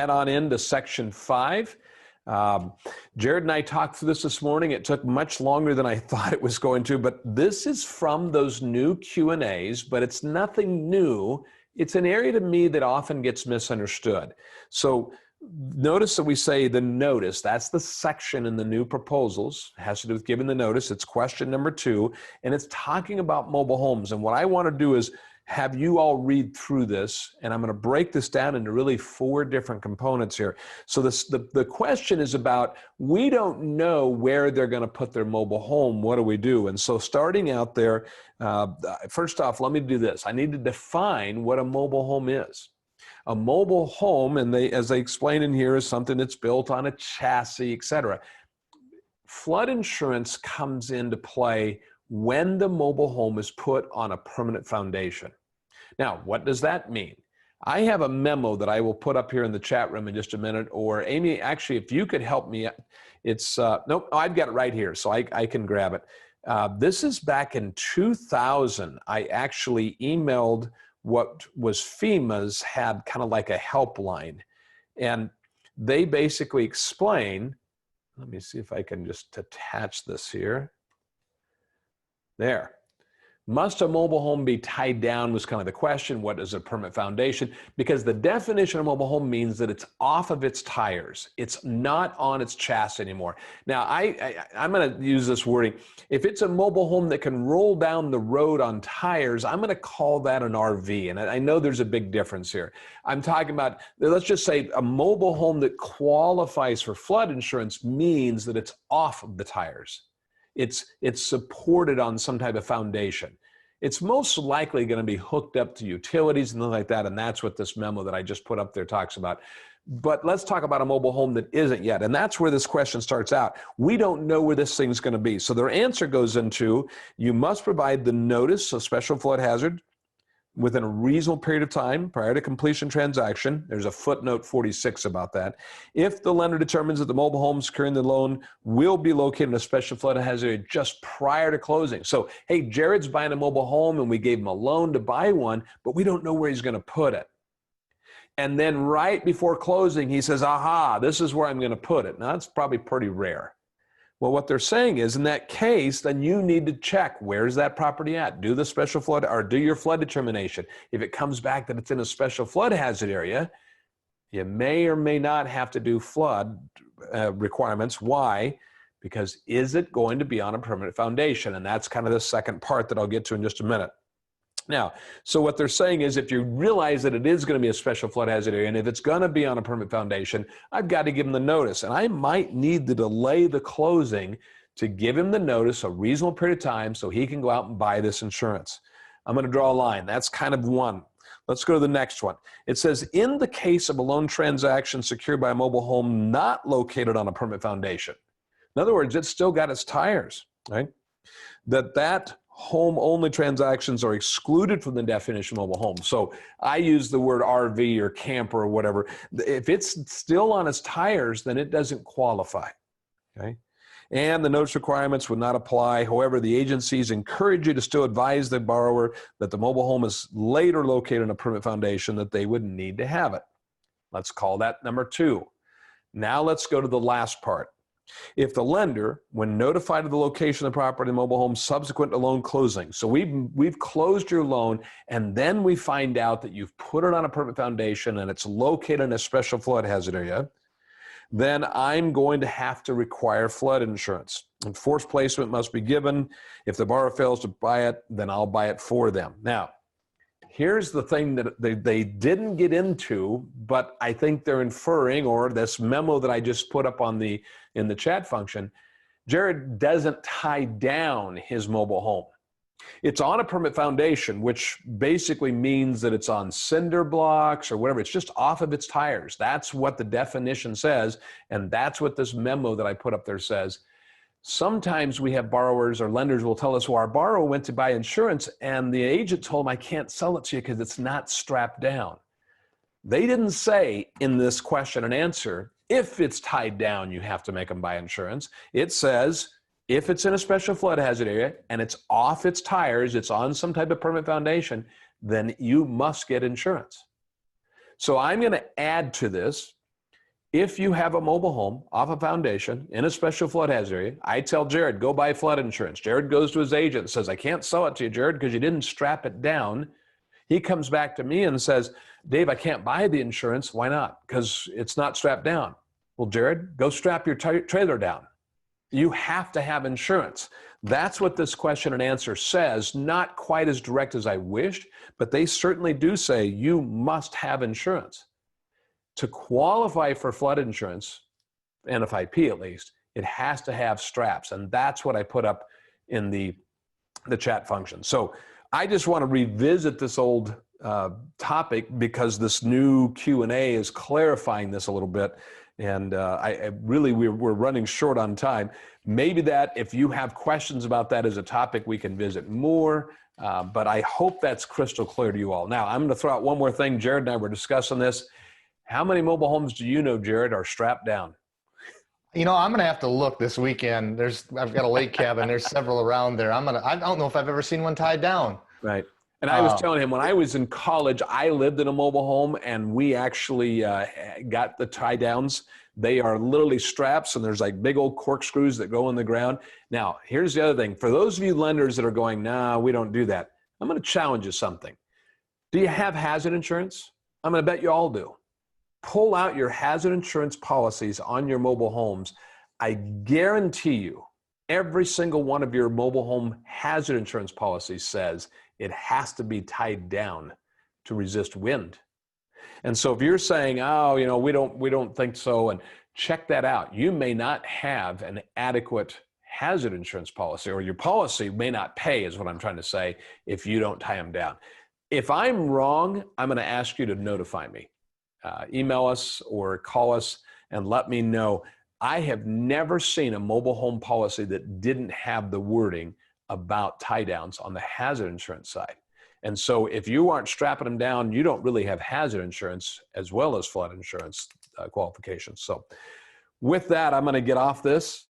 head on into section 5. Jarod and I talked through this morning. It took much longer than I thought it was going to, but this is from those new Q&As, but it's nothing new. It's an area to me that often gets misunderstood. So notice that we say the notice, that's the section in the new proposals. It has to do with giving the notice. It's question number 2, and it's talking about mobile homes. And what I want to do is have you all read through this, and I'm going to break this down into really 4 different components here. So the question is about, we don't know where they're going to put their mobile home. What do we do? And so starting out there, first off, let me do this. I need to define what a mobile home is. A mobile home, and as they explain in here, is something that's built on a chassis, etc. Flood insurance comes into play when the mobile home is put on a permanent foundation. Now, what does that mean? I have a memo that I will put up here in the chat room in just a minute, or Amy, actually, if you could help me, it's, nope, I've got it right here, so I can grab it. This is back in 2000. I actually emailed what was FEMA's, had kind of like a helpline. And they basically explain, let me see if I can just attach this here. There. Must a mobile home be tied down was kind of the question. What is a permanent foundation? Because the definition of mobile home means that it's off of its tires. It's not on its chassis anymore. Now, I'm going to use this wording. If it's a mobile home that can roll down the road on tires, I'm going to call that an RV. And I know there's a big difference here. I'm talking about, let's just say a mobile home that qualifies for flood insurance means that it's off of the tires. It's supported on some type of foundation. It's most likely going to be hooked up to utilities and things like that, and that's what this memo that I just put up there talks about. But let's talk about a mobile home that isn't yet, and that's where this question starts out. We don't know where this thing's going to be. So their answer goes into, you must provide the notice of special flood hazard within a reasonable period of time prior to completion transaction. There's a footnote 46 about that. If the lender determines that the mobile home securing the loan will be located in a special flood hazard area just prior to closing. So, hey, Jarod's buying a mobile home and we gave him a loan to buy one, but we don't know where he's going to put it. And then right before closing, he says, aha, this is where I'm going to put it. Now, that's probably pretty rare. Well, what they're saying is, in that case, then you need to check, where's that property at? Do the special flood, or do your flood determination. If it comes back that it's in a special flood hazard area, you may or may not have to do flood requirements. Why? Because is it going to be on a permanent foundation? And that's kind of the second part that I'll get to in just a minute. Now, so what they're saying is, if you realize that it is going to be a special flood hazard area, and if it's going to be on a permanent foundation, I've got to give him the notice. And I might need to delay the closing to give him the notice a reasonable period of time so he can go out and buy this insurance. I'm going to draw a line. That's kind of one. Let's go to the next one. It says, in the case of a loan transaction secured by a mobile home not located on a permanent foundation. In other words, it's still got its tires, right? That home-only transactions are excluded from the definition of mobile home. So I use the word RV or camper or whatever. If it's still on its tires, then it doesn't qualify, okay? And the notice requirements would not apply. However, the agencies encourage you to still advise the borrower that the mobile home is later located on a permanent foundation, that they would need to have it. Let's call that number 2. Now let's go to the last part. If the lender, when notified of the location of the property and mobile home subsequent to loan closing, so we've closed your loan, and then we find out that you've put it on a permanent foundation and it's located in a special flood hazard area, then I'm going to have to require flood insurance. And forced placement must be given. If the borrower fails to buy it, then I'll buy it for them. Now, here's the thing that they didn't get into, but I think they're inferring, or this memo that I just put up in the chat function, Jarod doesn't tie down his mobile home. It's on a permanent foundation, which basically means that it's on cinder blocks or whatever. It's just off of its tires. That's what the definition says, and that's what this memo that I put up there says. Sometimes we have borrowers or lenders will tell us, well, our borrower went to buy insurance and the agent told him, I can't sell it to you because it's not strapped down. They didn't say in this question and answer, if it's tied down, you have to make them buy insurance. It says, if it's in a special flood hazard area and it's off its tires, it's on some type of permanent foundation, then you must get insurance. So I'm going to add to this If you have a mobile home off a foundation in a special flood hazard area, I tell Jarod, go buy flood insurance. Jarod goes to his agent and says, I can't sell it to you, Jarod, because you didn't strap it down. He comes back to me and says, Dave, I can't buy the insurance. Why not? Because it's not strapped down. Well, Jarod, go strap your trailer down. You have to have insurance. That's what this question and answer says. Not quite as direct as I wished, but they certainly do say you must have insurance. To qualify for flood insurance, NFIP at least, it has to have straps. And that's what I put up in the chat function. So I just want to revisit this old topic because this new Q&A is clarifying this a little bit. And we're running short on time. Maybe that if you have questions about that as a topic, we can visit more. But I hope that's crystal clear to you all. Now, I'm going to throw out one more thing. Jarod and I were discussing this. How many mobile homes do you know, Jarod, are strapped down? You know, I'm going to have to look this weekend. I've got a lake cabin. There's several around there. I don't know if I've ever seen one tied down. Right. And I was telling him when I was in college, I lived in a mobile home and we actually got the tie downs. They are literally straps and there's like big old corkscrews that go in the ground. Now, here's the other thing. For those of you lenders that are going, nah, we don't do that. I'm going to challenge you something. Do you have hazard insurance? I'm going to bet you all do. Pull out your hazard insurance policies on your mobile homes. I guarantee you, every single one of your mobile home hazard insurance policies says it has to be tied down to resist wind. And so if you're saying, oh, you know, we don't think so, and check that out. You may not have an adequate hazard insurance policy, or your policy may not pay, is what I'm trying to say, if you don't tie them down. If I'm wrong, I'm going to ask you to notify me. Email us or call us and let me know. I have never seen a mobile home policy that didn't have the wording about tie downs on the hazard insurance side. And so if you aren't strapping them down, you don't really have hazard insurance as well as flood insurance qualifications. So with that, I'm going to get off this.